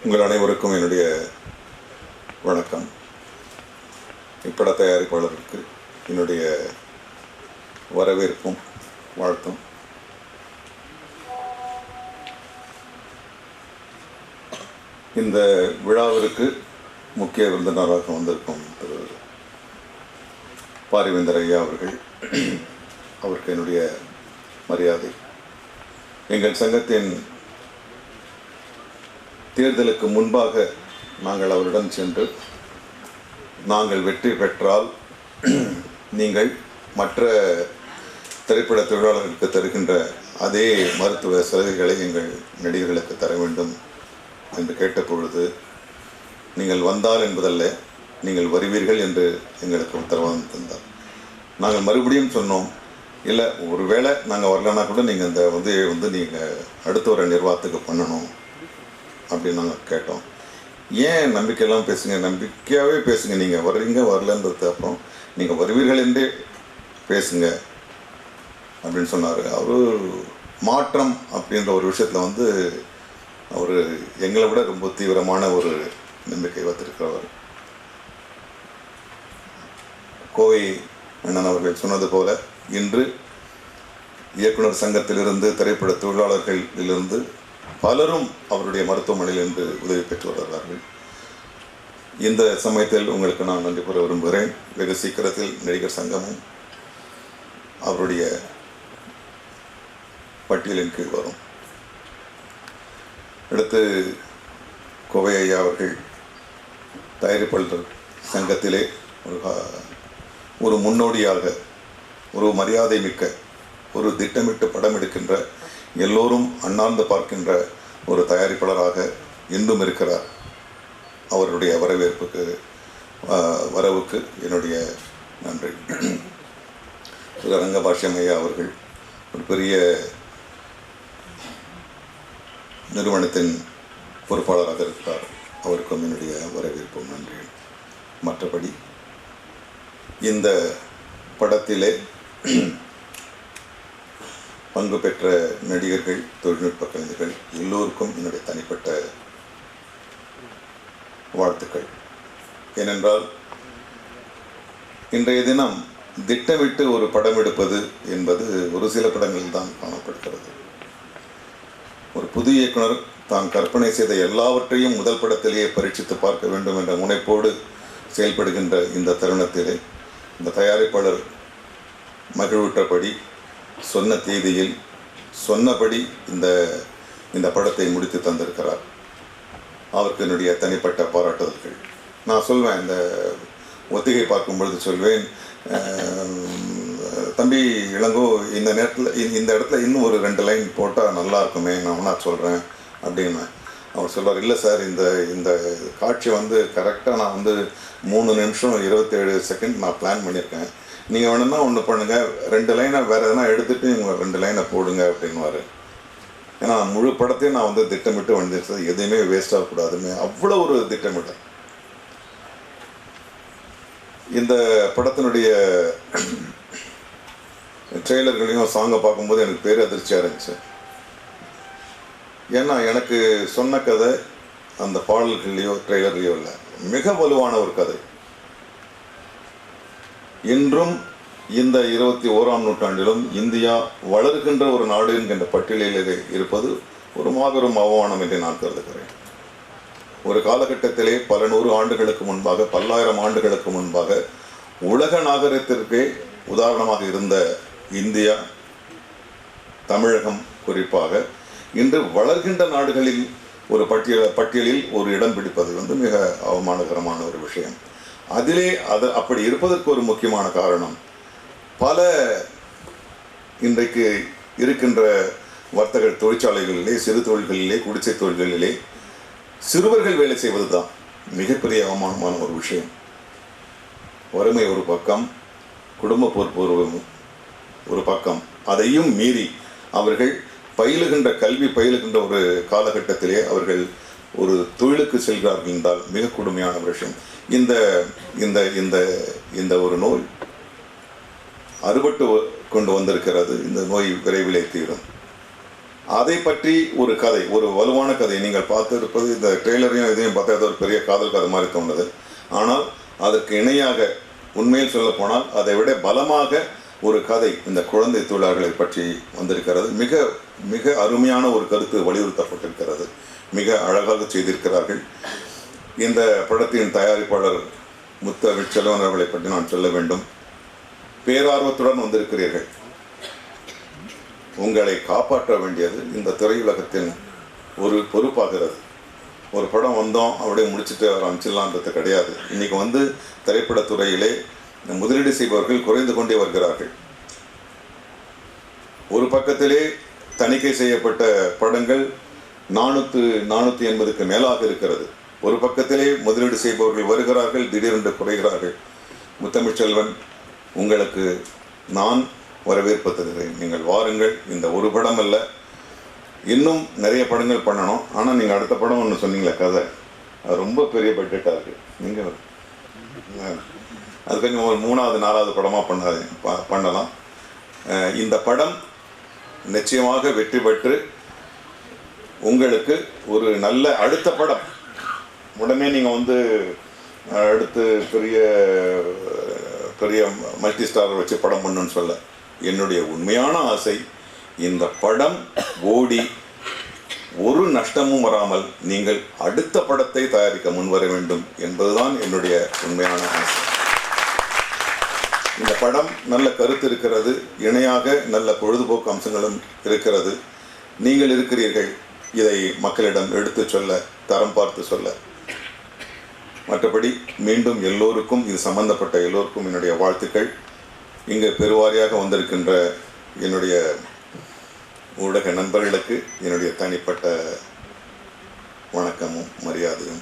உங்கள் அனைவருக்கும் என்னுடைய வணக்கம். இப்பட தயாரிப்பாளருக்கு என்னுடைய வரவேற்பும் வாழ்த்தும். இந்த விழாவிற்கு முக்கிய விருந்தினராக வந்திருக்கும் திரு பாரிவேந்தர் ஐயா அவர்கள், அவருக்கு என்னுடைய மரியாதை. எங்கள் சங்கத்தின் தேர்தலுக்கு முன்பாக நாங்கள் அவரிடம் சென்று, நாங்கள் வெற்றி பெற்றால் நீங்கள் மற்ற திரைப்பட தொழிலாளர்களுக்கு தருகின்ற அதே மருத்துவ சலுகைகளை எங்கள் நடிகர்களுக்கு தர வேண்டும் என்று கேட்ட பொழுது, நீங்கள் வந்தால் என்பதல்ல, நீங்கள் வருவீர்கள் என்று எங்களுக்கு உத்தரவாதம் தந்தார். நாங்கள் மறுபடியும் சொன்னோம், இல்லை ஒருவேளை நாங்கள் வரலன்னா கூட நீங்கள் இந்த வந்து நீங்கள் அடுத்த ஒரு நிர்வாகத்துக்கு பண்ணணும் அப்படின்னு நாங்கள் கேட்டோம். ஏன் நம்பிக்கையெல்லாம் பேசுங்க, நம்பிக்கையாகவே பேசுங்க, நீங்கள் வர்றீங்க வரலன்றது அப்புறம் நீங்கள் வருவீர்கள் என்றே பேசுங்க அப்படின்னு சொன்னார். அவர் மாற்றம் அப்படின்ற ஒரு விஷயத்தில் அவர் எங்களை விட ரொம்ப தீவிரமான ஒரு நம்பிக்கை வைத்திருக்கிறவர். கோவை அண்ணன் அவர்கள் சொன்னது போல, இன்று இயக்குனர் சங்கத்திலிருந்து திரைப்பட தொழிலாளர்களிலிருந்து பலரும் அவருடைய மருத்துவமனையில் இன்று உதவி பெற்று வருகிறார்கள். இந்த சமயத்தில் உங்களுக்கு நான் நன்றி கூற விரும்புகிறேன். வெகு சீக்கிரத்தில் நடிகர் சங்கமும் அவருடைய பட்டியலின் கீழ் வரும். அடுத்து கோவை ஐயா அவர்கள் தயாரிப்பாளர் சங்கத்திலே ஒரு முன்னோடியாக, ஒரு மரியாதை மிக்க, ஒரு திட்டமிட்டு படம் எடுக்கின்ற, எல்லோரும் அண்ணாந்து பார்க்கின்ற ஒரு தயாரிப்பாளராக இன்றும் இருக்கிறார். அவருடைய வரவுக்கு என்னுடைய நன்றி. திரு ரங்கபாஷ்யம் ஐயா அவர்கள் ஒரு பெரிய நிறுவனத்தின் பொறுப்பாளராக இருக்கிறார். அவருக்கும் என்னுடைய வரவேற்பும் நன்றி. மற்றபடி இந்த படத்திலே பங்கு பெற்ற நடிகர்கள், தொழில்நுட்ப கலைஞர்கள் எல்லோருக்கும் என்னுடைய தனிப்பட்ட வாழ்த்துக்கள். ஏனென்றால் இன்றைய தினம் திட்டமிட்டு ஒரு படம் எடுப்பது என்பது ஒரு சில படங்களில் தான் காணப்படுகிறது. ஒரு புது இயக்குனர் தான் கற்பனை செய்த எல்லாவற்றையும் முதல் படத்திலேயே பரீட்சித்து பார்க்க வேண்டும் என்ற முனைப்போடு செயல்படுகின்ற இந்த தருணத்திலே இந்த தயாரிப்பாளர் மகிழ்வுற்றபடி, சொன்ன தேதியில் சொன்னபடி இந்த படத்தை முடித்து தந்திருக்கிறார். அவருக்கு என்னுடைய தனிப்பட்ட பாராட்டுதல்கள். நான் சொல்வேன், இந்த ஒத்திகை பார்க்கும் பொழுது சொல்வேன், தம்பி இளங்கோ இந்த இடத்துல இன்னும் ஒரு 2 லைன் போட்டால் நல்லா இருக்குமே, நான் சொல்கிறேன் அப்படின்னு. அவர் சொல்வார், இல்லை சார், இந்த காட்சி கரெக்டாக நான் 3 நிமிஷம் 27 செகண்ட் நான் பிளான் பண்ணியிருக்கேன். நீங்கள் வேணும்னா ஒன்று பண்ணுங்கள், 2 லைனை வேறு எதனா எடுத்துகிட்டு நீங்கள் 2 லைனை போடுங்க அப்படின்வார். ஏன்னா முழு படத்தையும் நான் திட்டமிட்டு வந்துட்டு எதையுமே வேஸ்ட் ஆகக்கூடாதுன்னு அவ்வளோ ஒரு திட்டமிட்டேன். இந்த படத்தினுடைய ட்ரெய்லர்களையும் சாங்கை பார்க்கும்போது எனக்கு பேர் அதிர்ச்சியாக இருந்துச்சு. ஏன்னா எனக்கு சொன்ன கதை அந்த பாடல்கள்லையோ ட்ரெய்லர்லையோ இல்லை, மிக வலுவான ஒரு கதை. இன்றும் இந்த 21ஆம் நூற்றாண்டிலும் இந்தியா வளர்கின்ற ஒரு நாடு என்கின்ற பட்டியலில் இருப்பது ஒரு மாபெரும் அவமானம் என்று நான் கருதுகிறேன். ஒரு காலகட்டத்திலே பல 100 ஆண்டுகளுக்கு முன்பாக, பல்லாயிரம் ஆண்டுகளுக்கு முன்பாக உலக நாகரிகத்திற்கே உதாரணமாக இருந்த இந்தியா, தமிழகம் குறிப்பாக, இன்று வளர்கின்ற நாடுகளில் ஒரு பட்டியலில் ஒரு இடம் பிடிப்பது மிக அவமானகரமான ஒரு விஷயம். அதிலே அப்படி இருப்பதற்கு ஒரு முக்கியமான காரணம், பல இன்றைக்கு இருக்கின்ற வர்த்தக தொழிற்சாலைகளிலே, சிறு தொழில்களிலே, குடிசை தொழில்களிலே சிறுவர்கள் வேலை செய்வது தான் மிகப்பெரிய அவமானமான ஒரு விஷயம். வறுமை ஒரு பக்கம், குடும்ப பொறுப்பு ஒரு பக்கம், அதையும் மீறி அவர்கள் கல்வி பயிலுகின்ற ஒரு காலகட்டத்திலே அவர்கள் ஒரு தொழிலுக்கு செல்கிறார்கள் என்றால் மிக கொடுமையான விஷயம். இந்த இந்த இந்த இந்த ஒரு நோய் அறுபட்டு கொண்டு வந்திருக்கிறது. இந்த நோய் விரைவிலே தீரும். அதை பற்றி ஒரு கதை, ஒரு வலுவான கதை. நீங்கள் பார்த்திருப்பது இந்த ட்ரெய்லரையும் இதையும் பார்த்தா அது ஒரு பெரிய காதல் கதை மாதிரி தோணுது. ஆனால் அதற்கு இணையாக உண்மையில் சொல்லப்போனால் அதை விட பலமாக ஒரு கதை இந்த குழந்தை தொழிலாளர்களை பற்றி வந்திருக்கிறது. மிக மிக அருமையான ஒரு கருத்து வலியுறுத்தப்பட்டிருக்கிறது. மிக அழகாக செய்திருக்கிறார்கள். இந்த படத்தின் தயாரிப்பாளர் முத்தமிழ்ச்செல்வன் அவர்களை பற்றி நான் சொல்ல வேண்டும். பேரார்வத்துடன் வந்திருக்கிறீர்கள். உங்களை காப்பாற்ற வேண்டியது இந்த திரையுலகத்தின் ஒரு பொறுப்பாகிறது. ஒரு படம் வந்தோம் அப்படியே முடிச்சுட்டு அவர் அமைச்சிடலான்றது கிடையாது. இன்றைக்கி வந்து திரைப்படத்துறையிலே முதலீடு செய்பவர்கள் குறைந்து கொண்டே வருகிறார்கள். ஒரு பக்கத்திலே தணிக்கை செய்யப்பட்ட படங்கள் 480க்கு மேலாக இருக்கிறது. ஒரு பக்கத்திலே முதலீடு செய்பவர்கள் வருகிறார்கள், திடீரென்று குறைகிறார்கள். முத்தமிழ்ச்செல்வன், உங்களுக்கு நான் வரவேற்பு தருகிறேன். நீங்கள் வாருங்கள். இந்த ஒரு படம் அல்ல, இன்னும் நிறைய படங்கள் பண்ணணும். ஆனால் நீங்கள் அடுத்த படம் ஒன்று சொன்னீங்களே கதை, அது ரொம்ப பெரிய பட்ஜெட்டாக இருக்குது. நீங்கள் அது கொஞ்சம் ஒரு 3வது 4வது படமாக பண்ணலாம். இந்த படம் நிச்சயமாக வெற்றி பெற்று உங்களுக்கு ஒரு நல்ல அடுத்த படம் உடனே நீங்கள் வந்து அடுத்து பெரிய பெரிய மல்டி ஸ்டாரை வச்சு படம் பண்ணணுன்னு சொல்ல. என்னுடைய உண்மையான ஆசை இந்த படம் ஓடி ஒரு நஷ்டமும் வராமல் நீங்கள் அடுத்த படத்தை தயாரிக்க முன்வர வேண்டும் என்பதுதான் என்னுடைய உண்மையான ஆசை. இந்த படம் நல்ல கருத்து இருக்கிறது, இணையாக நல்ல பொழுதுபோக்கு அம்சங்களும் இருக்கிறது. நீங்கள் இருக்கிறீர்கள் இதை மக்களிடம் எடுத்து சொல்ல, தரம் பார்த்து சொல்ல. மற்றபடி மீண்டும் எல்லோருக்கும், இது சம்பந்தப்பட்ட எல்லோருக்கும் என்னுடைய வாழ்த்துக்கள். இங்கு பெருவாரியாக வந்திருக்கின்ற என்னுடைய ஊடக நண்பர்களுக்கு என்னுடைய தனிப்பட்ட வணக்கமும் மரியாதையும்